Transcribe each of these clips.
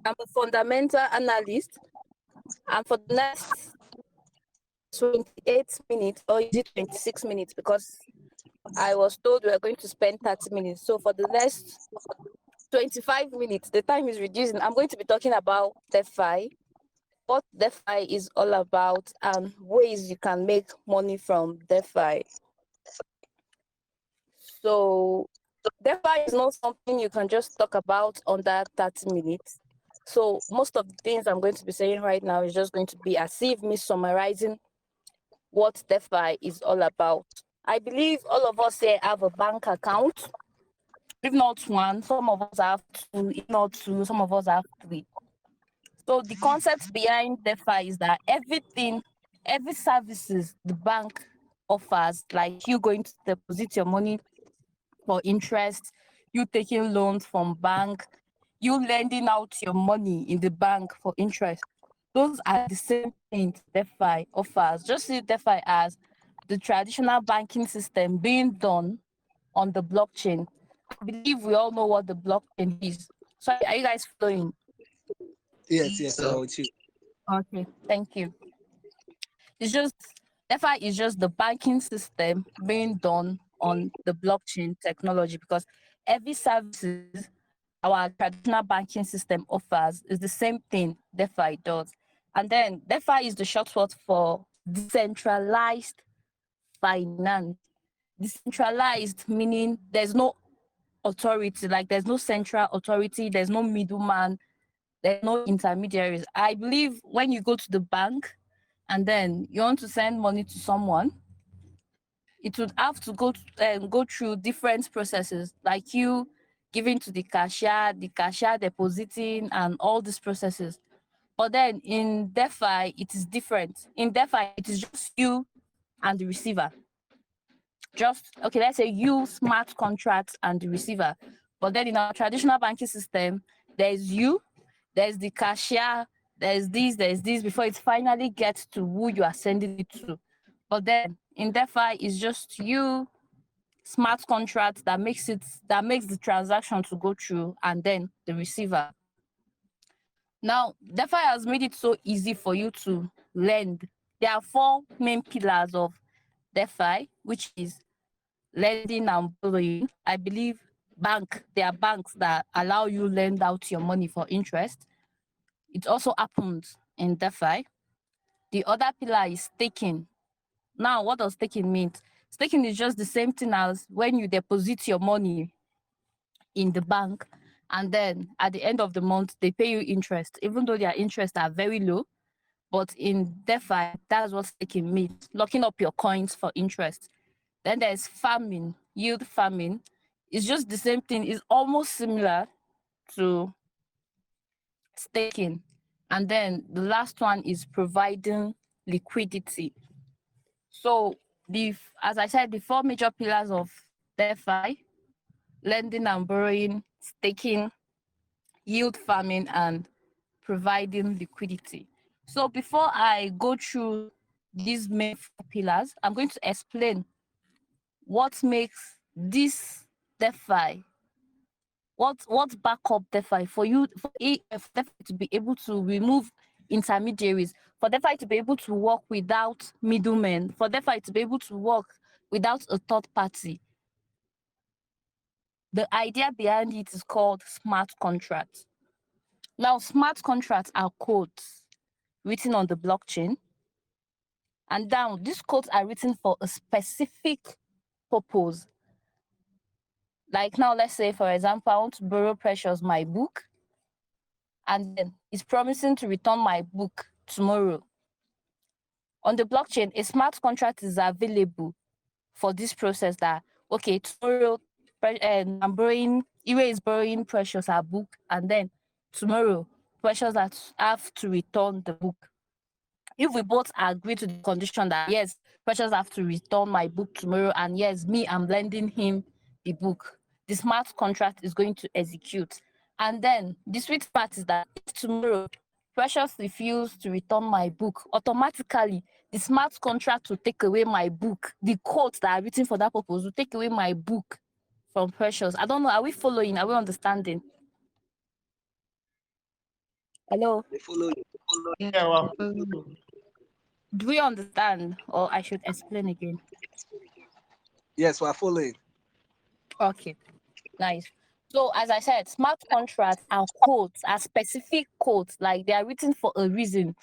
I'm a fundamental analyst, and for the next 28 minutes, or is it 26 minutes? Because I was told we are going to spend 30 minutes. So for the next 25 minutes, the time is reducing. I'm going to be talking about DeFi, what DeFi is all about, and ways you can make money from DeFi. So DeFi is not something you can just talk about under 30 minutes. So most of the things I'm going to be saying right now is just going to be as if me summarizing what DeFi is all about. I believe all of us here have a bank account. If not one, some of us have two, if not two, some of us have three. So the concept behind DeFi is that every services the bank offers, like you going to deposit your money for interest, you taking loans from bank, you lending out your money in the bank for interest. Those are the same things DeFi offers. Just see DeFi as the traditional banking system being done on the blockchain. I believe we all know what the blockchain is. So are you guys following? Yes, So I'm with you. Okay, thank you. It's just DeFi is just the banking system being done on the blockchain technology, because every services our traditional banking system offers is the same thing DeFi does. And then DeFi is the short word for decentralized finance. Decentralized meaning there's no authority, like there's no central authority, there's no middleman, there's no intermediaries. I believe when you go to the bank and then you want to send money to someone, it would have to go through different processes, like you giving to the cashier depositing, and all these processes. But then in DeFi, it is different. In DeFi, it is just you and the receiver. Just okay, let's say you, smart contracts, and the receiver. But then in our traditional banking system, there's you, there's the cashier, there's this before it finally gets to who you are sending it to. But then in DeFi, it's just you, smart contract that makes the transaction to go through, and then the receiver. Now, DeFi has made it so easy for you to lend. There are four main pillars of DeFi, which is lending and borrowing. I believe there are banks that allow you lend out your money for interest. It also happens in DeFi. The other pillar is staking. Now, what does staking mean? Staking is just the same thing as when you deposit your money in the bank, and then at the end of the month, they pay you interest, even though their interests are very low. But in DeFi, that's what staking means, locking up your coins for interest. Then there's farming, yield farming. It's just the same thing. It's almost similar to staking. And then the last one is providing liquidity. So as I said, the four major pillars of DeFi: lending and borrowing, staking, yield farming, and providing liquidity. So before I go through these main four pillars, I'm going to explain what makes this DeFi, what backup DeFi for you, for DeFi to be able to remove intermediaries, for DeFi to be able to work without middlemen, for DeFi to be able to work without a third party. The idea behind it is called smart contracts. Now, smart contracts are codes written on the blockchain. And now these codes are written for a specific purpose. Like now, let's say, for example, I want to borrow Precious my book, and then it's promising to return my book tomorrow. On the blockchain, a smart contract is available for this process that, okay, tomorrow, I'm borrowing, Iwe is borrowing Precious her book, and then tomorrow, Precious have to return the book. If we both agree to the condition that, yes, Precious have to return my book tomorrow, and yes, me, I'm lending him the book, the smart contract is going to execute. And then the sweet part is that if tomorrow Precious refuses to return my book, automatically the smart contract will take away my book. The codes that are written for that purpose will take away my book from Precious. I don't know. Are we following? Are we understanding? Hello. They follow you. Yeah, well, following. Do we understand, or I should explain again? Yes, we're following. Okay, nice. So as I said, smart contracts are codes, are specific codes, like they are written for a reason.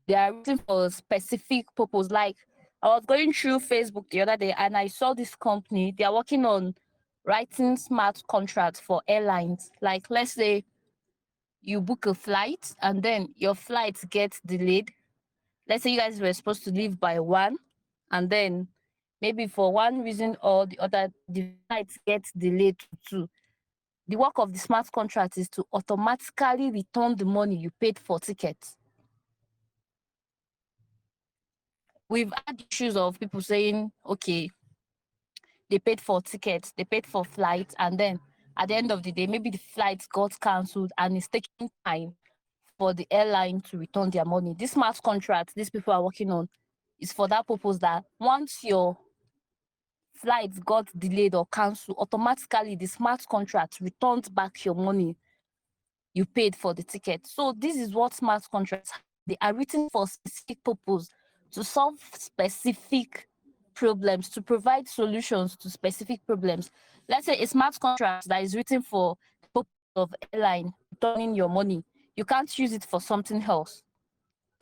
They are written for a specific purpose. Like I was going through Facebook the other day and I saw this company, they are working on writing smart contracts for airlines. Like let's say you book a flight and then your flight gets delayed. Let's say you guys were supposed to leave by 1 and then maybe for one reason or the other the flight gets delayed to 2. The work of the smart contract is to automatically return the money you paid for tickets. We've had issues of people saying, okay, they paid for tickets, they paid for flights, and then at the end of the day, maybe the flight got cancelled and it's taking time for the airline to return their money. This smart contract these people are working on is for that purpose, that once your flights got delayed or cancelled, automatically the smart contract returns back your money you paid for the ticket. So this is what smart contracts are. They are written for specific purpose to solve specific problems, to provide solutions to specific problems. Let's say a smart contract that is written for the purpose of airline returning your money. You can't use it for something else.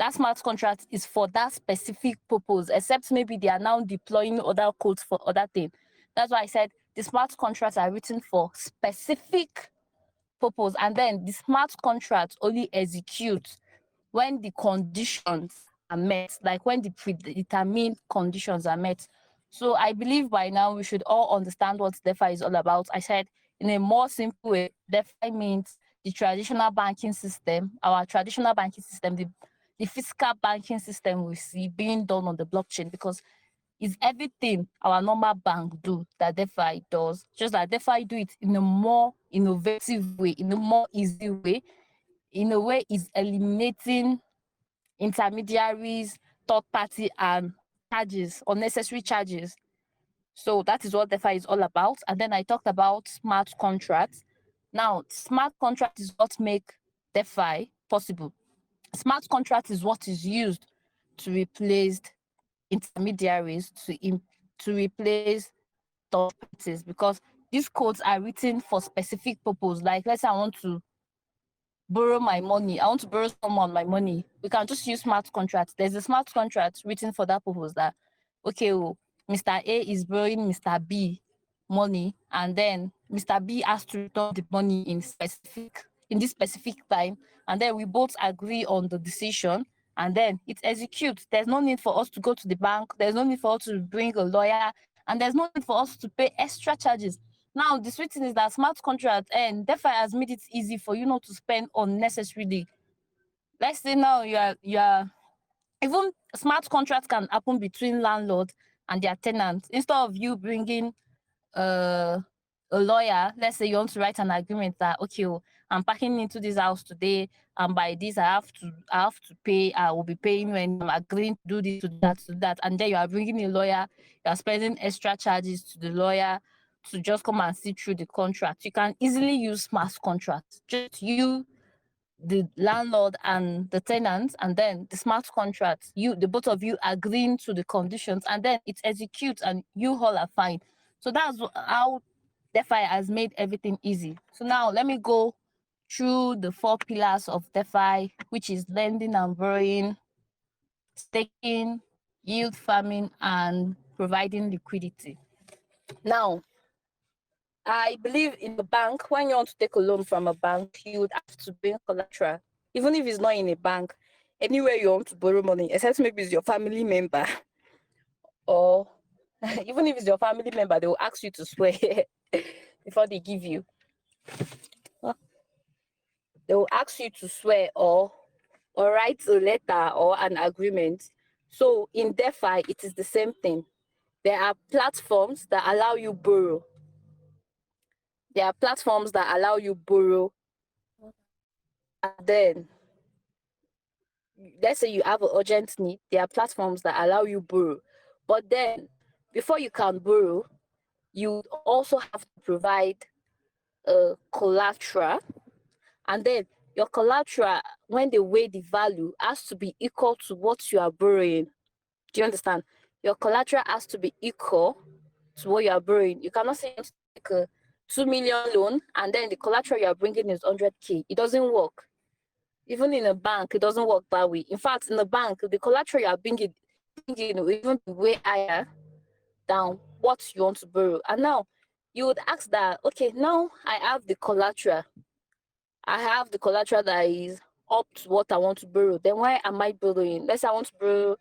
That smart contract is for that specific purpose, except maybe they are now deploying other codes for other things. That's why I said the smart contracts are written for specific purpose, and then the smart contract only executes when the conditions are met, like when the predetermined conditions are met. So I believe by now we should all understand what DeFi is all about. I said in a more simple way, DeFi means the traditional banking system, our traditional banking system, the physical banking system we see being done on the blockchain, because it's everything our normal bank do that DeFi does, just that DeFi do it in a more innovative way, in a more easy way, in a way is eliminating intermediaries, third party, and charges, unnecessary charges. So that is what DeFi is all about. And then I talked about smart contracts. Now, smart contract is what make DeFi possible. Smart contract is what is used to replace intermediaries, to replace third parties, because these codes are written for specific purpose. Like let's say I want to borrow my money, I want to borrow someone my money, we can just use smart contracts. There's a smart contract written for that purpose, that okay, oh, Mr. A is borrowing Mr. B money, and then Mr. B has to return the money in this specific time, and then we both agree on the decision, and then it executes. There's no need for us to go to the bank, there's no need for us to bring a lawyer, and there's no need for us to pay extra charges. Now, the sweet thing is that smart contract and DeFi has made it easy for you not to spend unnecessarily. Let's say now you are even smart contracts can happen between landlord and their tenants. Instead of you bringing uh, a lawyer, let's say you want to write an agreement that okay, oh, I'm packing into this house today, and by this I have to pay. I will be paying when I'm agreeing to do this, to that, and then you are bringing a lawyer. You are spending extra charges to the lawyer to just come and see through the contract. You can easily use smart contracts. Just you, the landlord and the tenant, and then the smart contract, the both of you agreeing to the conditions, and then it executes and you all are fine. So that's how DeFi has made everything easy. So now let me go through the 4 pillars of DeFi, which is lending and borrowing, staking, yield farming, and providing liquidity. Now, I believe in the bank, when you want to take a loan from a bank, you would have to bring collateral, even if it's not in a bank. Anywhere you want to borrow money, except maybe it's your family member, or even if it's your family member, they will ask you to swear before they give you. They will ask you to swear or write a letter or an agreement. So in DeFi, it is the same thing. There are platforms that allow you borrow. There are platforms that allow you borrow, and then let's say you have an urgent need, there are platforms that allow you borrow. But then before you can borrow, you also have to provide a collateral, and then your collateral, when they weigh the value, has to be equal to what you are borrowing. Do you understand? Your collateral has to be equal to what you are borrowing. You cannot say you want to take a 2 million loan and then the collateral you are bringing is 100K. It doesn't work. Even in a bank, it doesn't work that way. In fact, in the bank, the collateral you are bringing will even be way higher than what you want to borrow. And now you would ask that, okay, now I have the collateral that is up to what I want to borrow. Then why am I borrowing? Let's say I want to borrow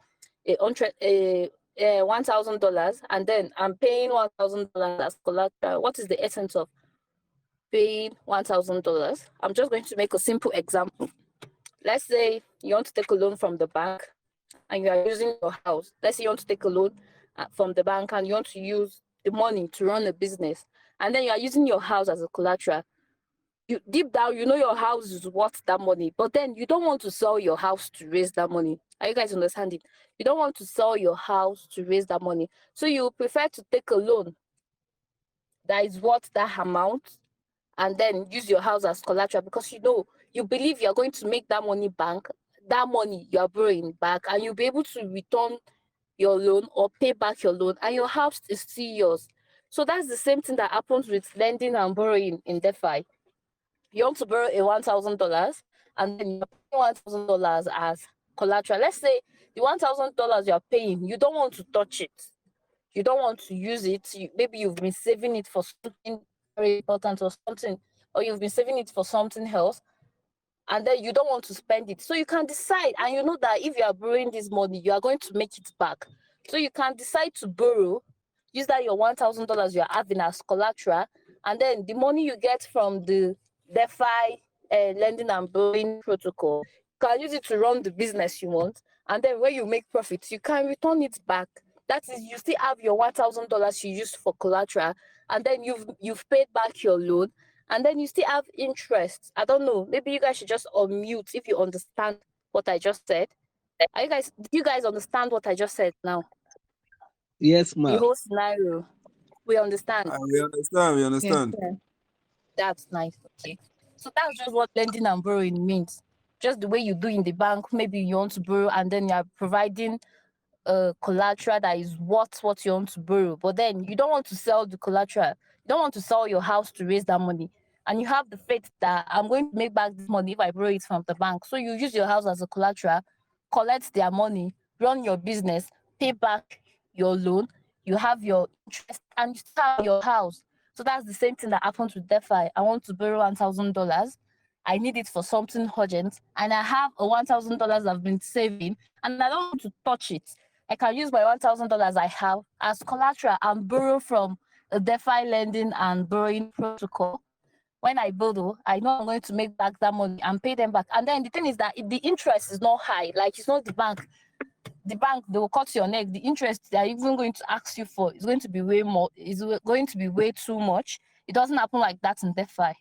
$1,000, and then I'm paying $1,000 as collateral. What is the essence of paying $1,000? I'm just going to make a simple example. Let's say you want to take a loan from the bank and you are using your house. Let's say you want to take a loan from the bank and you want to use the money to run a business, and then you are using your house as a collateral. You deep down, you know your house is worth that money, but then you don't want to sell your house to raise that money. Are you guys understanding? You don't want to sell your house to raise that money, so you prefer to take a loan that is worth that amount and then use your house as collateral, because you know, you believe you're going to make that money bank, that money you are borrowing back, and you'll be able to return your loan or pay back your loan, and your house is still yours. So that's the same thing that happens with lending and borrowing in DeFi. You want to borrow a $1,000 and then you're paying $1,000 as collateral. Let's say the $1,000 you're paying, you don't want to touch it. You don't want to use it. Maybe you've been saving it for something very important or something, or you've been saving it for something else, and then you don't want to spend it. So you can decide, and you know that if you are borrowing this money, you are going to make it back. So you can decide to borrow, use that your $1,000 you're having as collateral, and then the money you get from the DeFi lending and borrowing protocol, you can use it to run the business you want. And then when you make profits, you can return it back. That is, you still have your $1,000 you used for collateral, and then you've paid back your loan, and then you still have interest. I don't know. Maybe you guys should just unmute if you understand what I just said. Do you guys understand what I just said now? Yes, The ma. whole scenario. We understand. We understand. We Yes. understand. Yeah. That's nice. Okay. So that's just what lending and borrowing means. Just the way you do in the bank. Maybe you want to borrow and then you're providing collateral that is worth what you want to borrow, but then you don't want to sell the collateral. You don't want to sell your house to raise that money. And you have the faith that I'm going to make back this money if I borrow it from the bank. So you use your house as a collateral, collect their money, run your business, pay back your loan, you have your interest, and you still have your house. So that's the same thing that happens with DeFi. I want to borrow $1,000. I need it for something urgent, and I have a $1,000 I've been saving, and I don't want to touch it. I can use my $1,000 I have as collateral and borrow from a DeFi lending and borrowing protocol. When I borrow, I know I'm going to make back that money and pay them back. And then the thing is that the interest is not high. Like, it's not the bank. The bank, they will cut your neck. The interest they are even going to ask you for is going to be way more, is going to be way too much. It doesn't happen like that in DeFi.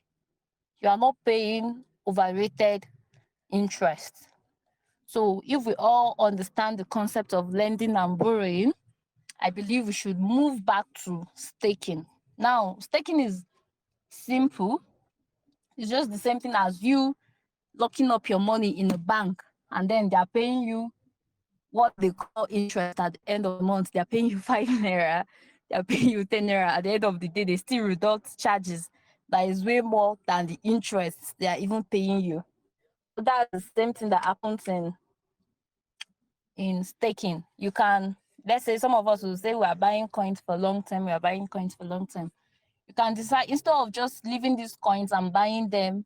You are not paying overrated interest. So if we all understand the concept of lending and borrowing, I believe we should move back to staking. Now, staking is simple. It's just the same thing as you locking up your money in a bank, and then they're paying you what they call interest at the end of the month. They're paying you 5 naira, they're paying you 10 naira. At the end of the day, they still deduct charges that is way more than the interest they are even paying you. So that's the same thing that happens in staking. You can, let's say some of us will say we are buying coins for long term, we are buying coins for long term. You can decide, instead of just leaving these coins and buying them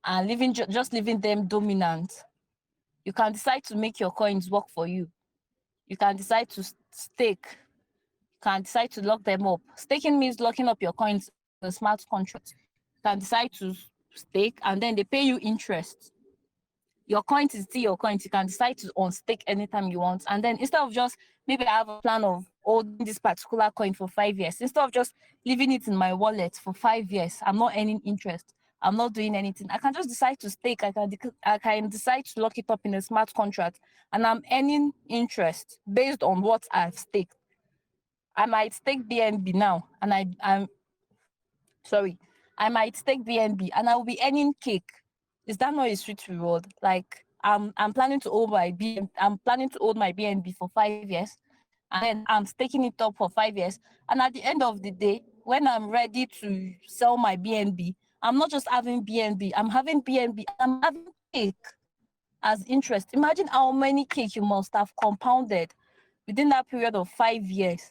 and just leaving them dominant, you can decide to make your coins work for you. You can decide to stake. You can decide to lock them up. Staking means locking up your coins in a smart contract. You can decide to stake and then they pay you interest. Your coins is still your coins. You can decide to unstake anytime you want. And then instead of just, maybe I have a plan of holding this particular coin for 5 years, instead of just leaving it in my wallet for 5 years, I'm not earning interest, I'm not doing anything, I can just decide to stake. I can decide to lock it up in a smart contract, and I'm earning interest based on what I've staked. I might stake BNB now, and I'm sorry, I might stake BNB and I will be earning cake. Is that not a sweet reward? Like I'm planning to hold my I'm planning to hold my BNB for 5 years, and then I'm staking it up for 5 years. And at the end of the day, when I'm ready to sell my BNB, I'm not just having BNB, I'm having BNB and I'm having cake as interest. Imagine how many cake you must have compounded within that period of 5 years.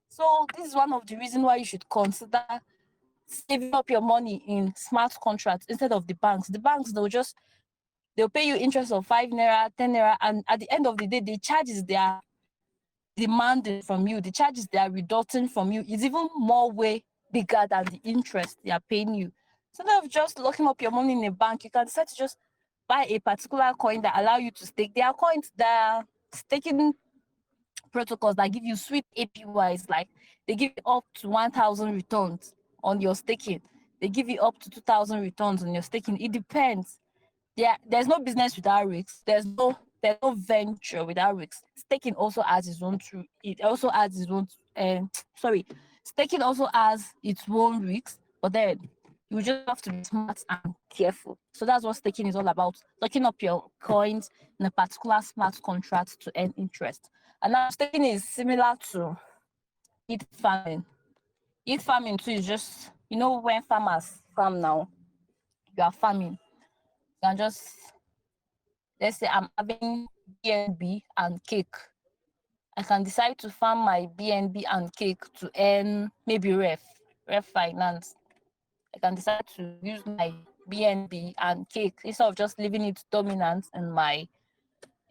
So this is one of the reasons why you should consider saving up your money in smart contracts instead of the banks. The banks, they'll pay you interest of 5 naira, 10 naira, and at the end of the day, the charges they are demanding from you, the charges they are reducing from you is even more way bigger than the interest they are paying you. So instead of just locking up your money in a bank, you can decide to just buy a particular coin that allow you to stake. There are coins that are staking protocols that give you sweet APYs, like they give you up to 1,000 returns on your staking. They give you up to 2,000 returns on your staking. It depends. There's no business without risks. There's no venture without risks. Staking also has its own true. It also has its own. Sorry, staking also has its own risks, but then you just have to be smart and careful. So that's what staking is all about: locking up your coins in a particular smart contract to earn interest. And now staking is similar to heat farming. Heat farming too is just when farmers farm now, you are farming. You can just, let's say I'm having BNB and cake. I can decide to farm my BNB and cake to earn maybe ref finance. I can decide to use my BNB and cake instead of just leaving it dominant in my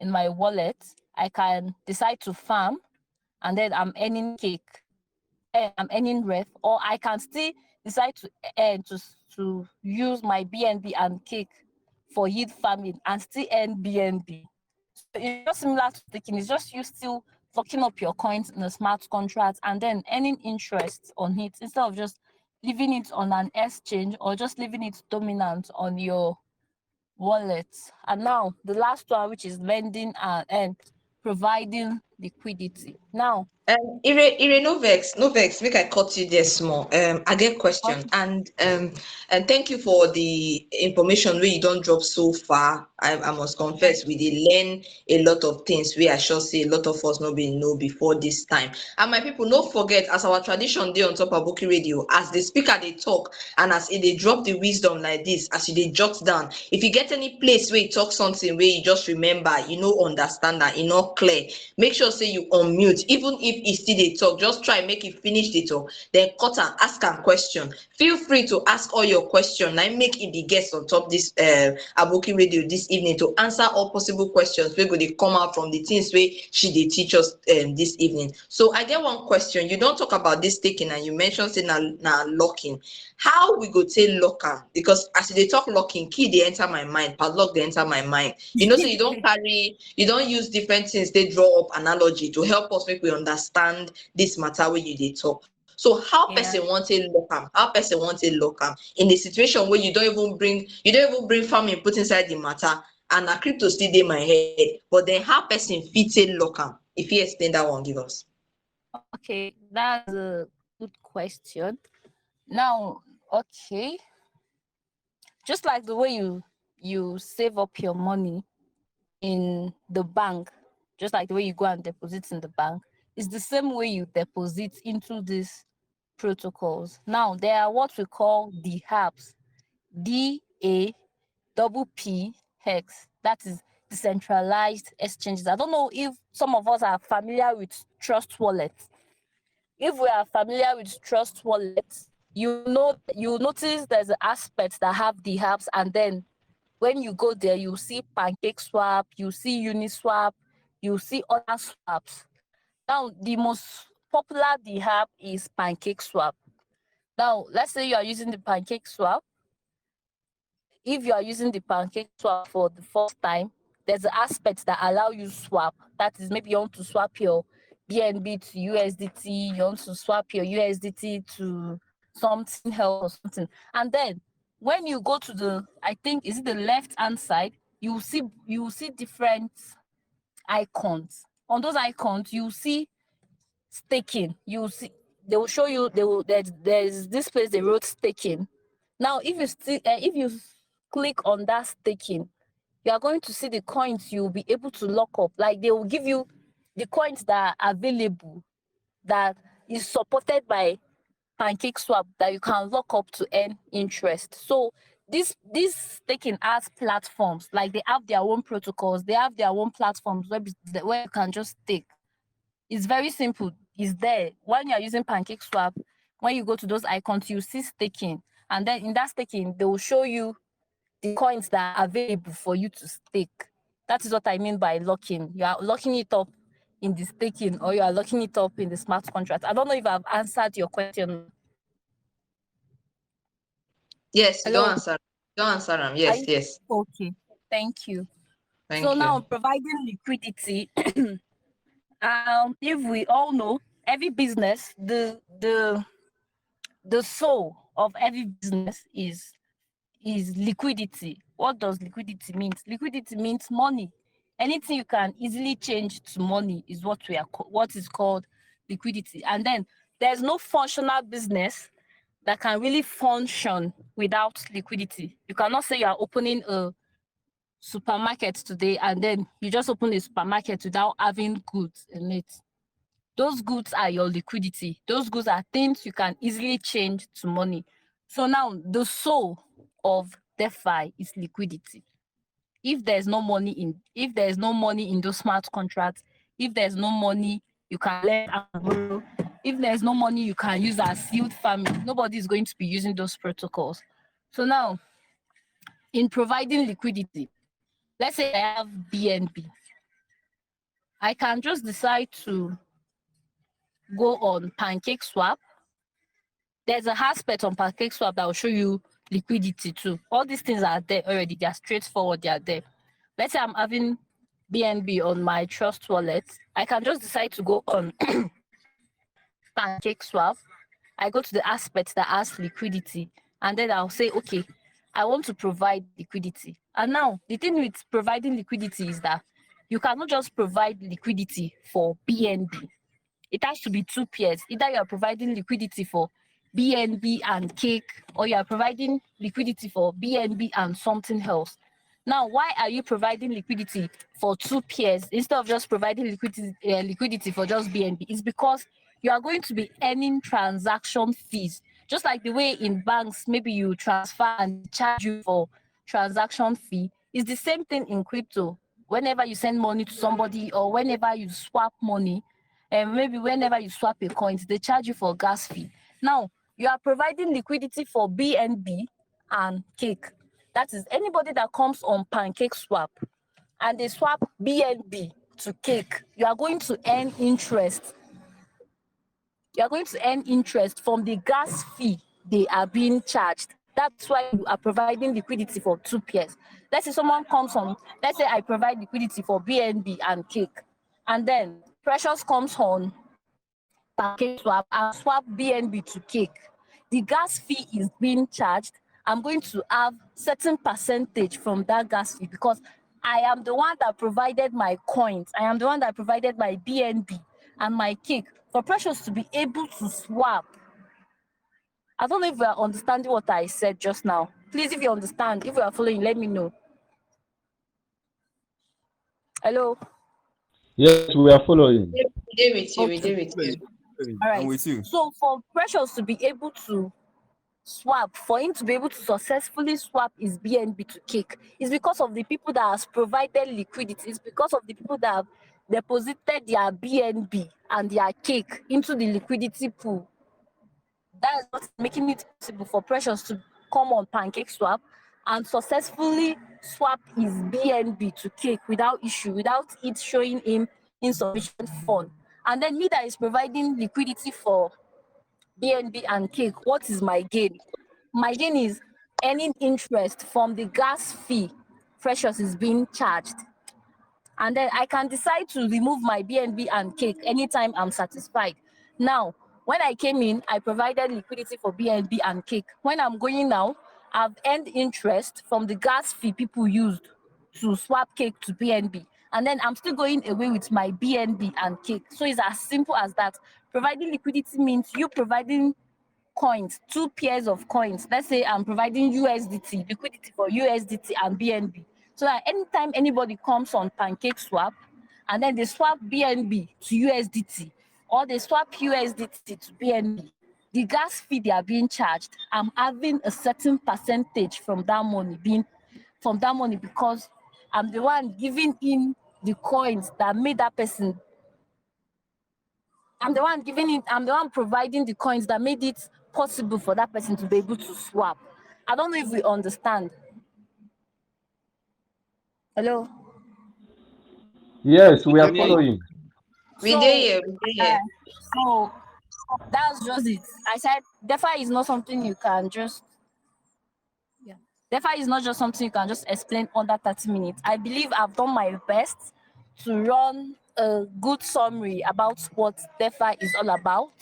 wallet. I can decide to farm and then I'm earning cake. I'm earning ref, or I can still decide to use my BNB and cake for yield farming and still earn BNB. So it's just similar to staking. It's just you still locking up your coins in a smart contract and then earning interest on it instead of just leaving it on an exchange or just leaving it dominant on your wallet. And now the last one, which is lending and providing liquidity. Now, Ire, no vex, make I cut you there small. I get question, and thank you for the information where you don't drop so far. I must confess, we did learn a lot of things. We I sure say a lot of us no be know before this time. And my people, no forget as our tradition day on top of Bookie Radio, as the speaker they talk and as they drop the wisdom like this, as you they jot down. If you get any place where you talk something where you just remember, you know, understand that, you know, clear. Make sure say you unmute, even if e still dey talk, just try make e finish the talk, then cut am, ask am question. Feel free to ask all your question na make e be guest on top this Aboki Radio this evening to answer all possible questions wey go dey come out from the things wey she dey teach us this evening. So I get one question. You don talk about this taking and you mention say na locking. How we go take lock am? Because as you dey talk locking, key dey enter my mind, padlock dey enter my mind. You know, say you don use different things dey draw up analogy to help us make we understand this matter wey you dey talk. So how yeah. person want to lock am? How person want to lock am in a situation where you don't even bring farming put inside the matter, and na crypto still dey my head, but then how person fit take lock am? If you explain that one, give us. Okay, that's a good question. Now, okay, just like the way you save up your money in the bank, just like the way you go and deposit in the bank, it's the same way you deposit into these protocols. Now, there are what we call the hubs, DAPP That is decentralized exchanges. I don't know if some of us are familiar with Trust Wallet. If we are familiar with Trust Wallet, you notice there's an aspect that have the apps, and then when you go there, you see Pancake Swap, you see Uniswap, you see other swaps. Now, the most popular the app is Pancake Swap. Now, let's say you are using the Pancake Swap. If you are using the Pancake Swap for the first time, there's an aspect that allow you swap. That is, maybe you want to swap your BNB to USDT, you want to swap your USDT to something else or something. And then when you go to I think is it the left hand side, you will see different icons. On those icons, you see staking. You see they will show you there's this place they wrote staking. Now, if you click on that staking, you are going to see the coins you'll be able to lock up. Like they will give you the coins that are available, that is supported by PancakeSwap, that you can lock up to earn interest. So this staking as platforms, like they have their own protocols, they have their own platforms where you can just stake. It's very simple. It's there. When you're using PancakeSwap, when you go to those icons, you see staking. And then in that staking, they will show you the coins that are available for you to stake. That is what I mean by locking. You are locking it up in the staking, or you are locking it up in the smart contract. I don't know if I've answered your question. Yes, you don't Hello? answer. You don't answer them. Are Yes, you yes. okay? Thank you. So Thank now you. providing liquidity. If we all know, every business, the soul of every business is liquidity. What does liquidity mean? Liquidity means money. Anything you can easily change to money is what is called liquidity. And then there's no functional business that can really function without liquidity. You cannot say you are opening a supermarket today and then you just open a supermarket without having goods in it. Those goods are your liquidity. Those goods are things you can easily change to money. So now the soul of DeFi is liquidity. If there's no money in those smart contracts, if there's no money you can lend and borrow, if there's no money you can use as yield farming, nobody is going to be using those protocols. So now, in providing liquidity, let's say I have BNB, I can just decide to go on PancakeSwap. There's a aspect on PancakeSwap that will show you liquidity too. All these things are there already. They are straightforward. They are there. Let's say I'm having BNB on my Trust wallet. I can just decide to go on PancakeSwap. I go to the aspect that has liquidity, and then I'll say, okay, I want to provide liquidity. And now the thing with providing liquidity is that you cannot just provide liquidity for BNB. It has to be two pairs. Either you are providing liquidity for BNB and cake, or you are providing liquidity for BNB and something else. Now, why are you providing liquidity for two pairs instead of just providing liquidity for just BNB? It's because you are going to be earning transaction fees. Just like the way in banks, maybe you transfer and charge you for transaction fee. It's the same thing in crypto. Whenever you send money to somebody or whenever you swap money, and maybe whenever you swap a coin, they charge you for gas fee. Now, you are providing liquidity for BNB and cake. That is anybody that comes on PancakeSwap and they swap BNB to cake, you are going to earn interest. You are going to earn interest from the gas fee they are being charged. That's why you are providing liquidity for two pairs. Let's say someone comes on, let's say I provide liquidity for BNB and cake, and then Precious comes on PancakeSwap and swap BNB to cake. The gas fee is being charged. I'm going to have certain percentage from that gas fee because I am the one that provided my coins. I am the one that provided my BNB and my cake for Precious to be able to swap. I don't know if you are understanding what I said just now. Please, if you understand, if you are following, let me know. Hello? Yes, we are following. We did with you. We Okay. did with you. All I'm right. with you. So for Precious to be able to swap, for him to be able to successfully swap his BNB to cake, is because of the people that has provided liquidity. It's because of the people that have deposited their BNB and their cake into the liquidity pool. That is what's making it possible for Precious to come on PancakeSwap and successfully swap his BNB to cake without issue, without it showing him insufficient fund. And then me that is providing liquidity for BNB and cake, what is my gain? My gain is earning interest from the gas fee Precious is being charged. And then I can decide to remove my BNB and cake anytime I'm satisfied. Now, when I came in, I provided liquidity for BNB and cake. When I'm going now, I've earned interest from the gas fee people used to swap cake to BNB. And then I'm still going away with my BNB and cake. So it's as simple as that. Providing liquidity means you providing coins, 2 pairs of coins. Let's say I'm providing USDT, liquidity for USDT and BNB. So that anytime anybody comes on PancakeSwap and then they swap BNB to USDT or they swap USDT to BNB, the gas fee they are being charged, I'm having a certain percentage from that money because I'm the one giving in the coins that made that person. I'm the one providing the coins that made it possible for that person to be able to swap. I don't know if we understand. Hello? Yes, we are Okay. following. We So, there, we there. so that's just it. I said DeFi is not something you can just DeFi is not just something you can just explain under 30 minutes. I believe I've done my best to run a good summary about what DeFi is all about.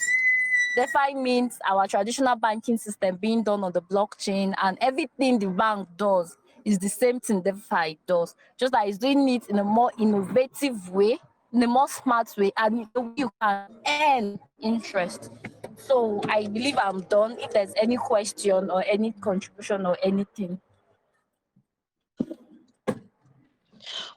DeFi means our traditional banking system being done on the blockchain, and everything the bank does is the same thing DeFi does, just that it's doing it in a more innovative way, in a more smart way, and in a way you can earn interest. So I believe I'm done. If there's any question or any contribution or anything.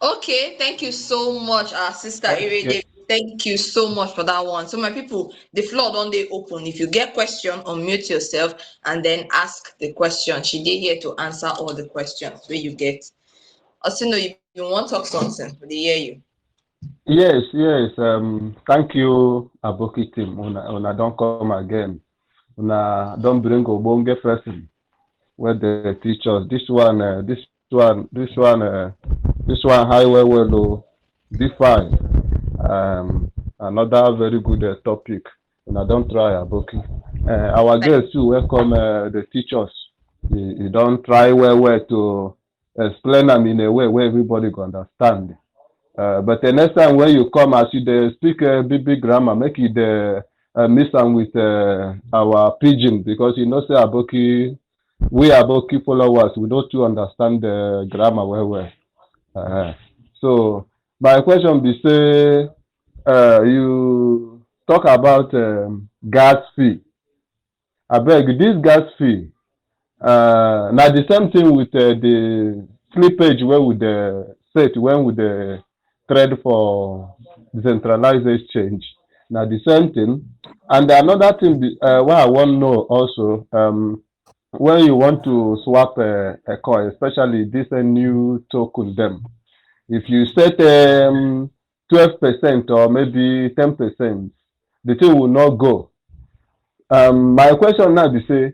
Okay, thank you so much, our sister Okay. Irede. Thank you so much for that one. So my people, the floor don't they open. If you get question, unmute yourself and then ask the question. She did here to answer all the questions where you get. Also, if you want to talk something, they hear you. Yes, yes. Thank you, Aboki team. Una don't come again. Una don't bring Obonge person where they teach us. This one high well, DeFi. Another very good topic. Una don't try, Aboki. Our guests too welcome the teachers. You don't try well to explain them in a way where everybody can understand. But the next time when you come, as you speak big grammar, make it mix them with our pidgin, because you know say Aboki, we Aboki followers, we don't too understand the grammar well. So my question be say, you talk about gas fee. I beg this gas fee. Now the same thing with the slippage where with the set when with the trade for decentralized exchange. Now the same thing. And another thing what I want to know also, when you want to swap a coin, especially this new token them, if you set 12% or maybe 10%, the thing will not go. My question now be say,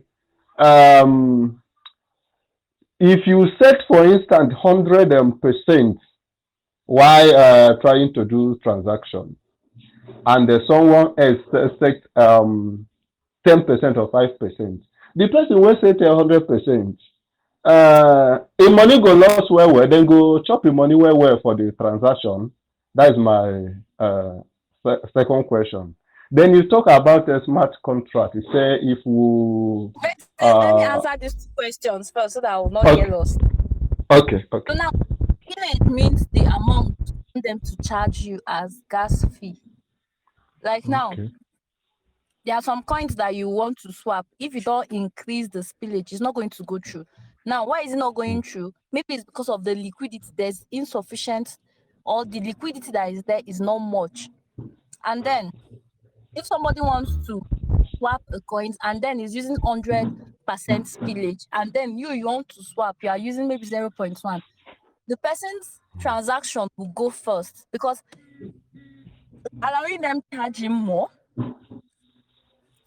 if you set, for instance, 100% while trying to do transaction, and someone else set 10% or 5%, the person will set 100%. The money go lost well, then go chop the money well for the transaction. That is my second question. Then you talk about a smart contract. You say if we Let me answer these 2 questions first so that I will not get lost. Okay. So now, it means the amount you want them to charge you as gas fee. Like now, Okay. there are some coins that you want to swap. If you don't increase the spillage, it's not going to go through. Now, why is it not going through? Maybe it's because of the liquidity. There's insufficient, or the liquidity that is there is not much. And then, if somebody wants to swap a coin and then is using 100% spillage, and then you want to swap, you are using maybe 0.1, the person's transaction will go first because allowing them charging more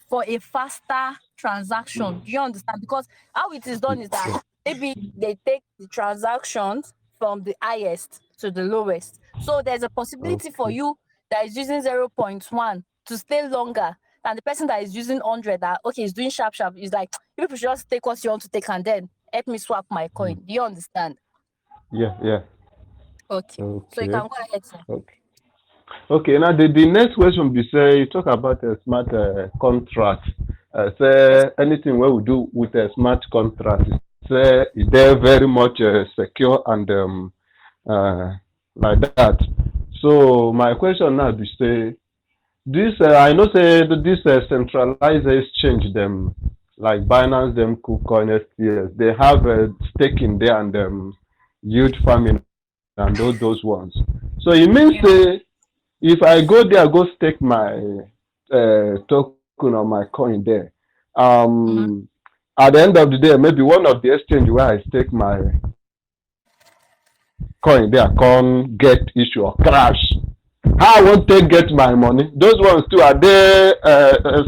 for a faster transaction. Do you understand? Because how it is done is that maybe they take the transactions from the highest to the lowest. So there's a possibility for you that is using 0.1 to stay longer than the person that is using 100 that, okay, is doing sharp. It's like, you people should just take what you want to take and then help me swap my coin. Do you understand? Yeah. Okay. So you can go ahead, sir. Okay. Now the next question be say you talk about a smart contract. Say anything what we do with a smart contract, say they're very much secure and like that. So my question now be say this I know say this centralized exchange them like Binance, them KuCoin, STS, they have a stake in there and yield farming and those ones. So it means Yeah. if I go there, go stake my token or my coin there, Mhm. at the end of the day, maybe one of the exchange where I stake my coin there can't get issue or crash. How I won't take get my money? Those ones too, are they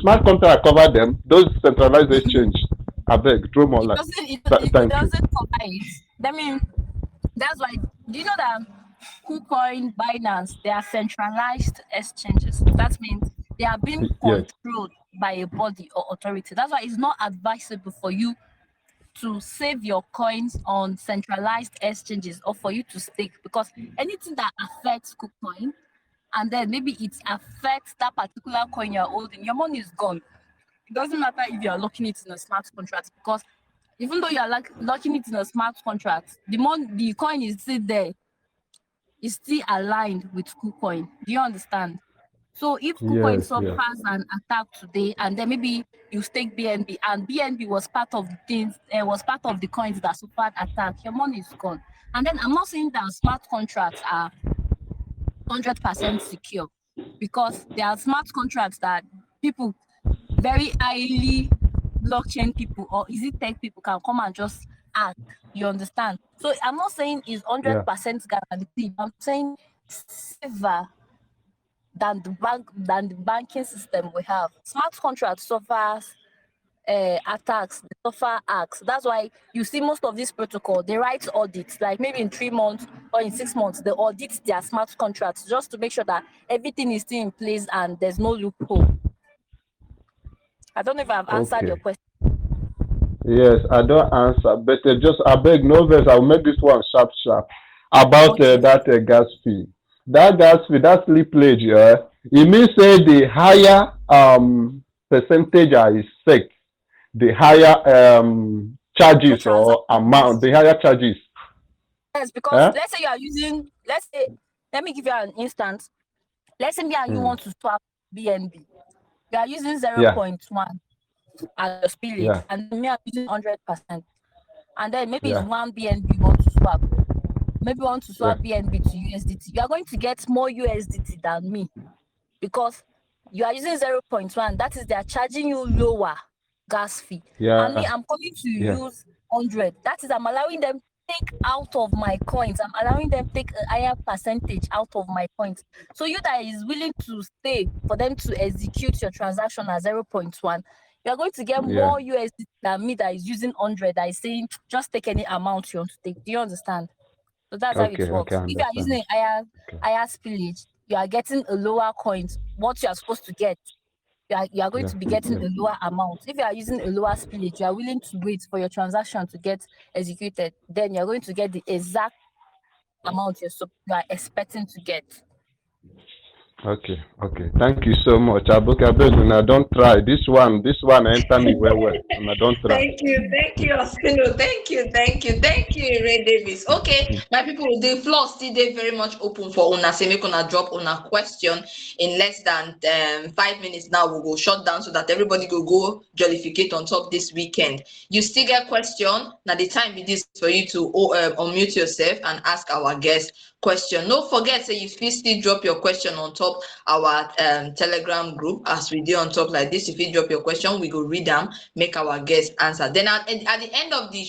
smart contract cover them? Those centralized exchange, I beg, throw more It light. doesn't. It Thank you. doesn't cover it. I mean, that's why. Do you know that KuCoin, Binance, they are centralized exchanges. That means they are being Yes. controlled by a body or authority. That's why it's not advisable for you to save your coins on centralized exchanges or for you to stake, because anything that affects KuCoin and then maybe it affects that particular coin you're holding, your money is gone. It doesn't matter if you're locking it in a smart contract, because even though you're like locking it in a smart contract, the coin is still there, is still aligned with KuCoin. Do you understand? So if KuCoin Yes, yes. suffers an attack today, and then maybe you stake BNB, and BNB was part of the things, was part of the coins that suffered attack, your money is gone. And then I'm not saying that smart contracts are 100% secure, because there are smart contracts that people, very highly blockchain people or is it tech people, can come and just act. You understand? So I'm not saying it's Yeah. 100% guaranteed. I'm saying safer than the banking system we have. Smart contracts suffers attacks, they suffer hacks. That's why you see most of this protocol, they write audits, like maybe in 3 months or in 6 months, they audit their smart contracts just to make sure that everything is still in place and there's no loophole. I don't know if I've answered your Okay. question. Yes, I don't answer, but just I beg no verse. I'll make this one sharp, sharp about Okay. that gas fee. That gas fee, that slippage, it means say the higher percentage I set, the higher The charges or transaction amount, cost. the higher charges. Yes, because Eh? let's say you are using, let's say, let me give you an instance. Let's say me and you Mm. want to swap BNB. You are using Yeah, 0.1 as your spillage, yeah, and me I'm using 100%. And then maybe it's yeah, one BNB you want to swap. Maybe you want to yeah, swap BNB to USDT. You are going to get more USDT than me, because you are using 0.1. That is, they are charging you lower gas fee. And yeah, me, I'm coming to yeah, use 100. That is, I'm allowing them take out of my coins. I'm allowing them take a higher percentage out of my coins. So you that is willing to stay for them to execute your transaction at 0.1, you're going to get yeah. more USD than me that is using 100, that is saying just take any amount you want to take. Do you understand? So that's how it Okay, okay, works. I If you are using understand. a higher Okay. higher spillage, you are getting a lower coins. What you are supposed to get, you are going Yeah, to be getting yeah. a lower amount. If you are using a lower spillage, you are willing to wait for your transaction to get executed, then you're going to get the exact amount you are expecting to get. Okay, okay. Thank you so much. Abuka Beduna, don't try. This one enter me well. And I don't try. Thank you, Ospino. Thank you, Ray Davis. Okay, my people, the floor still dey very much open for una. Say make una drop una question in less than 5 minutes. Now we go shut down so that everybody go jollificate on top this weekend. You still get question? Now the time it is for you to unmute yourself and ask our guest question. No forget, say you fit still drop your question on top our Telegram group as we do on top like this. If you drop your question, we go read them, make our guest answer. Then at the end of the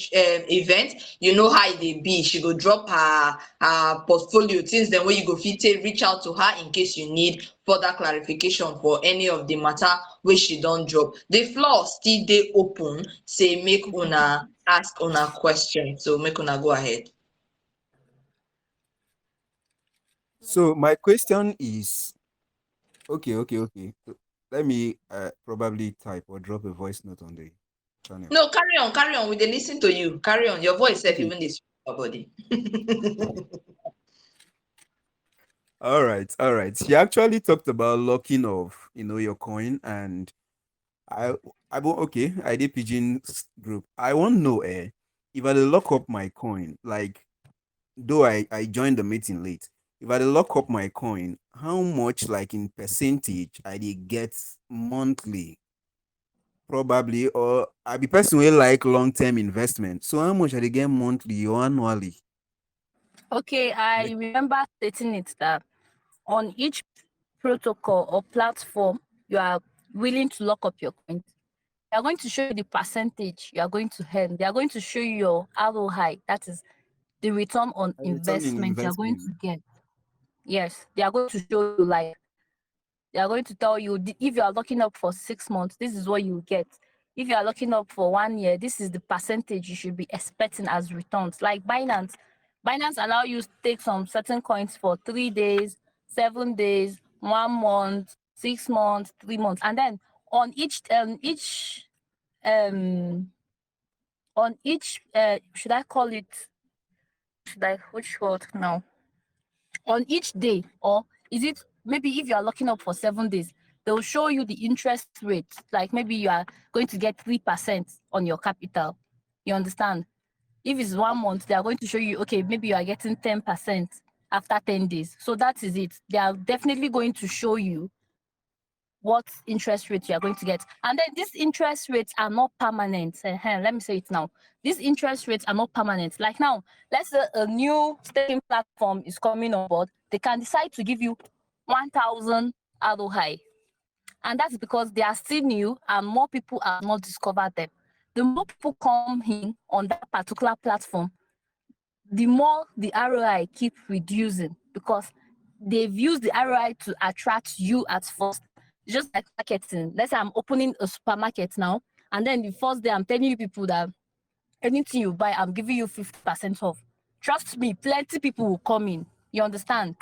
event, you know how it be. She go drop her portfolio things. Then when you go fit reach out to her in case you need further clarification for any of the matter wey she don drop. The floor still dey open. Say make una ask una question. So make una go ahead. So my question is, okay. Let me probably type or drop a voice note on the channel. No, carry on. We dey lis ten to you. Carry on. Your voice sef Okay. even dey sweet your body. All right. She actually talked about locking of, your coin, and I, okay. I did pigeon group. I want to know, if I dey lock up my coin, like though I joined the meeting late. If I dey lock up my coin, how much, like in percentage, I dey get monthly probably, or I be person will like long term investment. So how much are they get monthly or annually? Okay, I Like, remember stating it that on each protocol or platform you are willing to lock up your coins, they are going to show you the percentage you are going to earn. They are going to show you your ROI, that is the return on a return in investment you are going investment. to get. Yes, they are going to show you, like they are going to tell you if you are locking up for 6 months, this is what you get. If you are locking up for 1 year, this is the percentage you should be expecting as returns. Like Binance allow you to take some certain coins for 3 days, 7 days, 1 month, 6 months, 3 months, and then on um each should I call it should I which word now on each day, or is it maybe if you are locking up for 7 days, they'll show you the interest rate. Like maybe you are going to get 3% on your capital. You understand? If it's 1 month, they are going to show you, okay, maybe you are getting 10% after 10 days. So that is it. They are definitely going to show you what interest rate you are going to get. And then these interest rates are not permanent. Let me say it now. These interest rates are not permanent. Like now, let's say a new staking platform is coming on board. They can decide to give you 1,000 ROI. And that's because they are still new and more people have not discovered them. The more people come in on that particular platform, the more the ROI keep reducing because they've used the ROI to attract you at first. It's just like marketing. Let's say I'm opening a supermarket now, and then the first day I'm telling you people that anything you buy, I'm giving you 50% off. Trust me, plenty people will come in. You understand?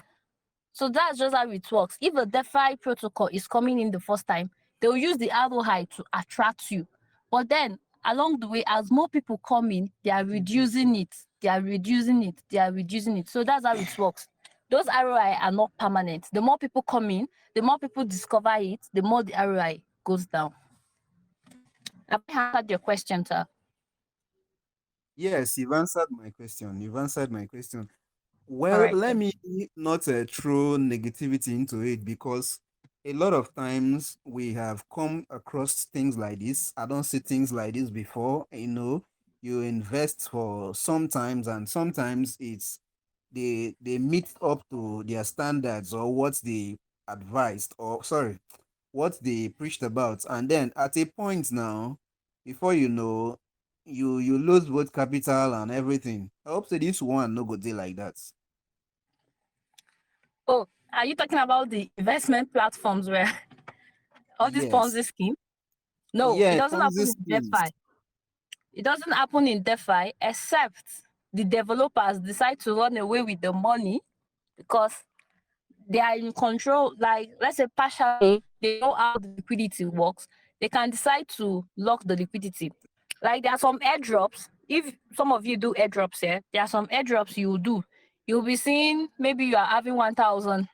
So that's just how it works. If a DeFi protocol is coming in the first time, they'll use the ROI to attract you. But then along the way, as more people come in, they are reducing it. They are reducing it. They are reducing it. So that's how it works. Those ROI are not permanent. The more people come in, the more people discover it, the more the ROI goes down. Have I answered your question, sir? Yes, you've answered my question. You've answered my question. All Well, right. let Thank me you. not throw negativity into it because a lot of times we have come across things like this. I don't see things like this before. You invest for sometimes, and sometimes they meet up to their standards or what they advised, or sorry, what they preached about, and then at a point now, before you know, you lose both capital and everything. I hope that this one no go dey like that. Oh, are you talking about the investment platforms where all this Yes. Ponzi scheme? No, it Yeah, doesn't Ponzi happen in schemes. DeFi. It doesn't happen in DeFi except the developers decide to run away with the money because they are in control. Like, let's say, partially, they know how the liquidity works. They can decide to lock the liquidity. Like, there are some airdrops. If some of you do airdrops here, there are some airdrops you will do. You'll be seeing maybe you are having 1,000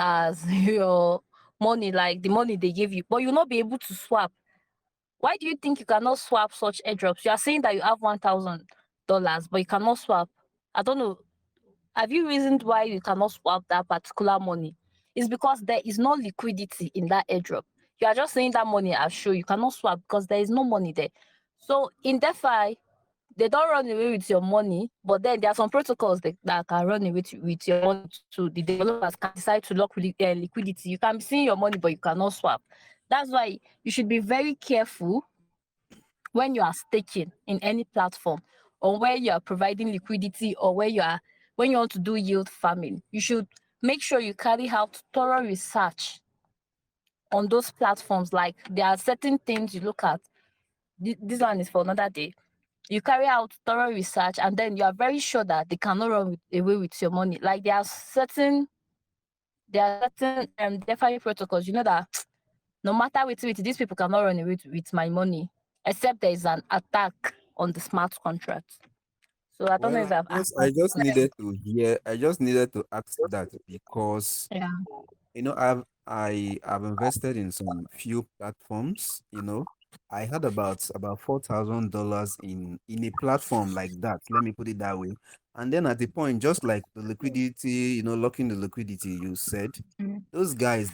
as your money, like the money they give you, but you'll not be able to swap. Why do you think you cannot swap such airdrops? You are saying that you have $1,000, but you cannot swap. I don't know. Have you reasoned why you cannot swap that particular money? It's because there is no liquidity in that airdrop. You are just saying that money I show you cannot swap because there is no money there. So in DeFi, they don't run away with your money, but then there are some protocols that can run away with your money too. The developers can decide to lock liquidity. You can be seeing your money, but you cannot swap. That's why you should be very careful when you are staking in any platform, or where you are providing liquidity, or when you want to do yield farming. You should make sure you carry out thorough research on those platforms. Like, there are certain things you look at. This one is for another day. You carry out thorough research, and then you are very sure that they cannot run away with your money. Like, there are certain DeFi protocols, that no matter with these people cannot run away with my money, except there is an attack on the smart contract. So I don't know Well, if I've I answered the just question. needed to hear. I just needed to ask that because Yeah. I've invested in some few platforms. I had about $4,000 in a platform like that. Let me put it that way. And then at the point, just like the liquidity, locking the liquidity, you said, Mm. those guys,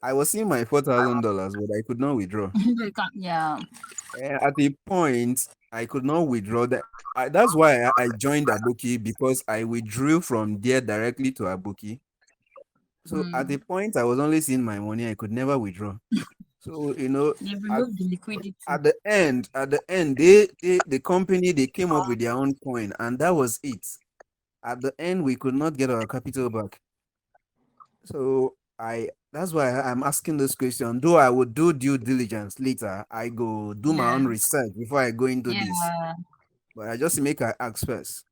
I was seeing my $4,000, but I could not withdraw. Yeah. At a point, I could not withdraw that. That's why I joined Abuki because I withdrew from there directly to Abuki. So at Mm. a point, I was only seeing my money. I could never withdraw. So They've at, removed the liquidity. at the end, the company they came up with their own coin, and that was it. At the end, we could not get our capital back. So that's why I'm asking this question. Though I would do due diligence later, I go do my Yeah. own research before I go into this. Yeah. But I just make I ask first.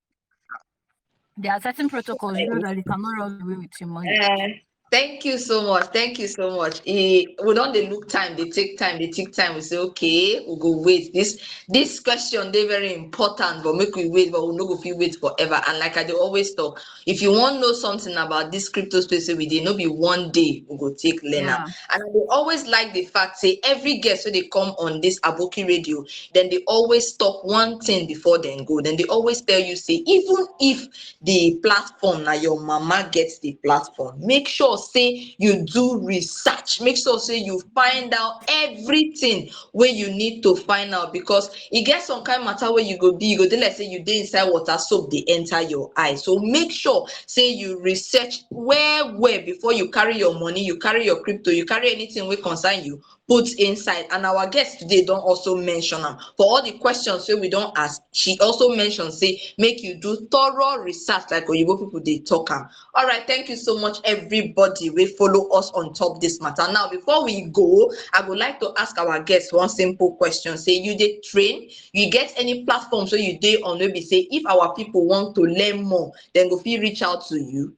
There are certain protocols, that you cannot run away with your money. Thank you so much. Thank you so much. We don't they look time, they take time, they take time. We say, okay, we'll go wait. This question they very important, but make we wait, but we'll not go feel wait forever. And like I do always talk, if you want to know something about this crypto space we did, not be one day we go take learner. Yeah. And I will always like the fact say every guest when they come on this Aboki radio, then they always talk one thing before then go. Then they always tell you, say, even if the platform now your mama gets the platform, make sure say you do research, make sure say you find out everything where you need to find out, because it gets some kind matter where you go dey like say you dey inside water soap they enter your eye. So make sure say you research where before you carry your money, you carry your crypto, you carry anything wey concern you, put inside. And our guest today don also mention am for all the questions wey we don ask. She also mention say make you do thorough research like oyibo people dey talk am. All right, thank you so much everybody wey follow us on top this matter. Now before we go, I would like to ask our guest one simple question. Say you dey train, you get any platforms wey you dey on wey be say if our people want to learn more, dem go fit reach out to you?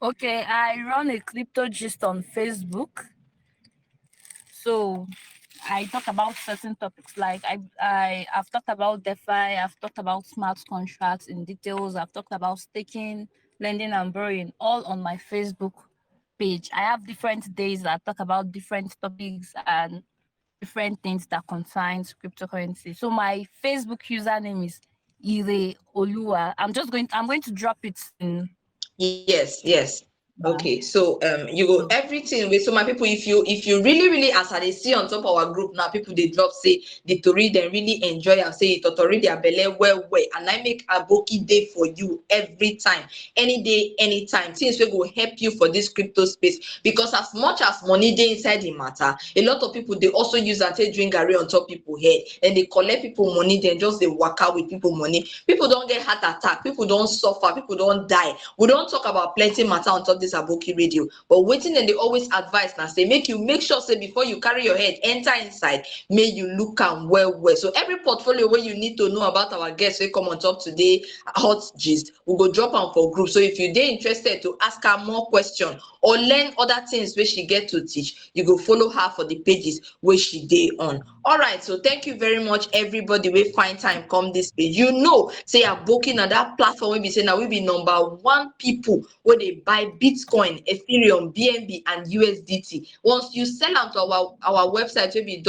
Okay, I run a crypto gist on Facebook. So I talk about certain topics like I've talked about DeFi, I've talked about smart contracts in details, I've talked about staking, lending and borrowing, all on my Facebook page. I have different days that I talk about different topics and different things that concerns cryptocurrency. So my Facebook username is Ire Olua. I'm going to drop it in. Yes. Yeah. Okay, so you go So everything with, so my people, if you really as I dey see on top of our group now, people they drop say the tori dem really enjoy am, say it totori their belle well, and I make Aboki day for you every time, any day, anytime. Things wey go help you for this crypto space, because as much as money dey inside the matter, a lot of people they also use am take drink garri on top people head, and they collect people money, then just dey waka with people money. People don't get heart attack, people don't suffer, people don't die. We don't talk about plenty matter on top this Aboki radio, but wetin dem dey always advise na say make sure say before you carry your head enter inside, make you look am well. So every portfolio wey you need to know about our guests wey come on top today hot gist, we go drop am for group. So if you dey interested to ask her more question or learn other things wey she get to teach, you go follow her for the pages wey she dey on. All right, so thank you very much everybody wey find time come this page. You know say Aboki na that platform wey be say na we be number one people wey dey buy Bitcoin, Ethereum, BNB and USDT. Once you sell am to our website wey be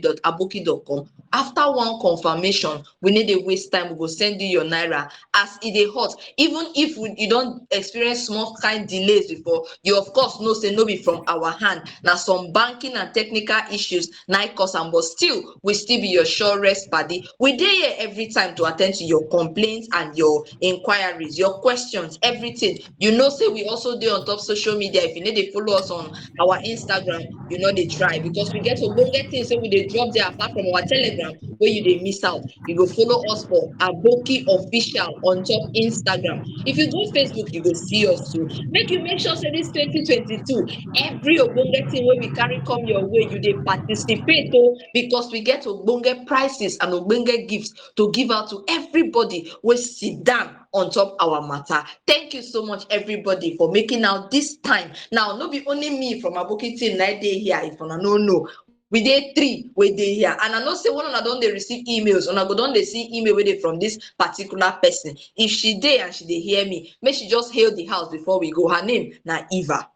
www.aboki.com, after one confirmation, we no dey waste time, we go send you your naira as e dey hot. Even if you don experience small kind delays before, you of course know say no be from our hand, na some banking and technical issues na cause am, but still we still be your surest padi. We dey here every time to attend to your complaints and your inquiries, your questions, everything. You know say we also dey on top social media. If you no dey follow us on our Instagram, you know dey try, because we get ogbonge things wey we dey drop there apart from our Telegram wey you dey miss out. You go follow us for Aboki official on top Instagram. If you go Facebook, you go see us too. Make sure say this 2022, every ogbonge thing wey we carry come your way, you dey participate because we get ogbonge prizes and ogbonge gifts to give out to everybody wey sit down on top our matter. Thank you so much everybody for making out this time. Now no be only me from Aboki team na dey here, if una no know, we dey three wey dey here, and I know say one una don dey receive emails, una go don dey see email wey dey from this particular person. If she dey and she dey hear me, make she just hail the house before we go. Her name na Eva.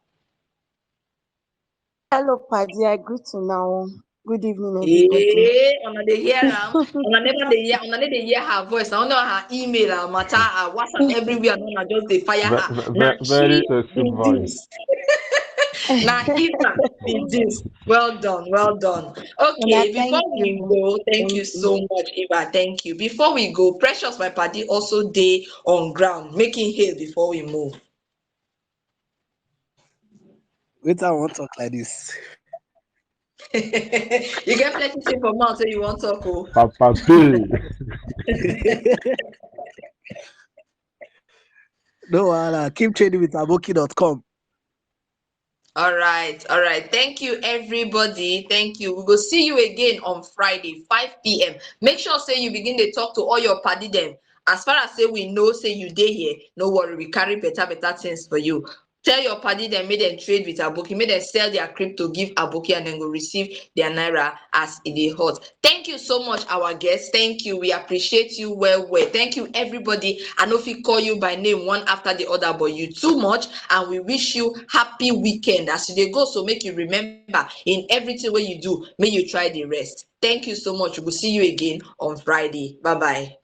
Hello, Paddy. I greet you now. Good evening, everybody. Una dey hear am? Una never dey hear, una no dey hear her voice. I know her email, her matter, her WhatsApp everywhere. Una just dey fire her. Na Very she sexy be voice. this. Now, Eva, with this. Well done, well done. Okay, before Thank we you. go, thank Thank you you. so much, Eva. Thank you. Before we go, Precious, my party, also day on ground, making hail before we move. Wait, I want to talk like this. You get plenty thing for mouth, so you want to talk. Oh. Papa P. No, keep trading with aboki.com. All right, all right. Thank you, everybody. Thank you. We will see you again on Friday, 5 p.m. Make sure say you begin to talk to all your party them. As far as say we know, say you day here, no worry, we carry better things for you. Tell your party them, make them trade with Aboki, make them sell their crypto, give Aboki, and then go receive their naira as it is hot. Thank you so much, our guests. Thank you. We appreciate you well. Thank you, everybody. I know if we call you by name one after the other, but you too much, and we wish you happy weekend as you dey go. So make you remember in everything what you do, may you try the rest. Thank you so much. We'll see you again on Friday. Bye bye.